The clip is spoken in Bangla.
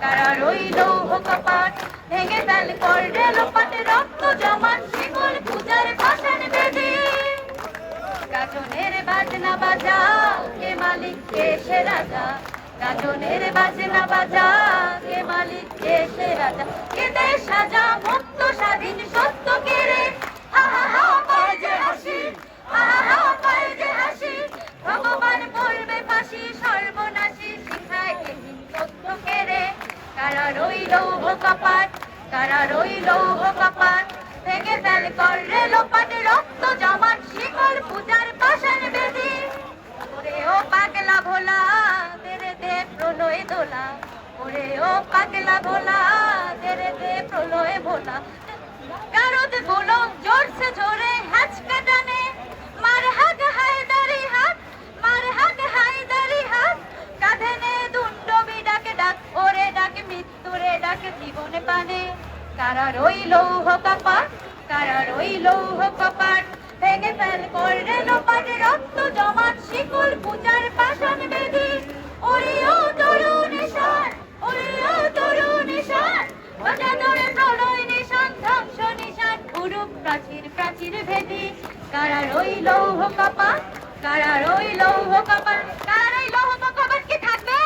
কারা রইল কপাট ভেঙে ফেল করলে লোপাটে রক্ত জমান শিকল পূজার পাশান বেদি গাজনের বাজনা বাজা কে মালিক কে সে রাজা গাজনের বাজনা বাজা কে মালিক কে সে রাজা কে দেশ সাজা মুক্ত স্বাধীন সত্য কেড়ে হা হা হা পায় যে হাসি হা হা হা পায় যে হাসি ভগবান বলবে ফাঁসি সর্বনাশী শিখায় কে সত্য কেড়ে কারা রইল কপাট কারা রইল কপাট ভেঙে ফেল করলে লোপাটে রক্ত জমান শিকল পূজার পাশান বেদি ওরে ও পাগলা ভোলা তেরে দে প্রলয় দোলা ওরে ও পাগলা ভোলা তেরে দে প্রলয় ভোলা গারদ গোলম জোর সে জোরে হাঁচকা টানে মার হাত হায়দারি হাত মার হাত হায়দারি হাত কাঁধে নে দুন্ড বিডাকে ডাক ওরে ডাকে মৃত্যুরে ডাকে জীবনে পানে কারা রইল কপাট কারা রইল কপাট ভেঙে ফেল করলে লোপাটে রক্ত জমান শিকল পূজার পাশান বেদি ওরে ও তরুণ নিশান ওরে ও তরুণ নিশান বাজা ধরে প্রলয় নিশান ধ্বংস নিশান উরুপ প্রাচীর প্রাচীর ভেদি কারা রইল কপাট কারা রইল কপাট কারা রইল কপাট কি থাকবে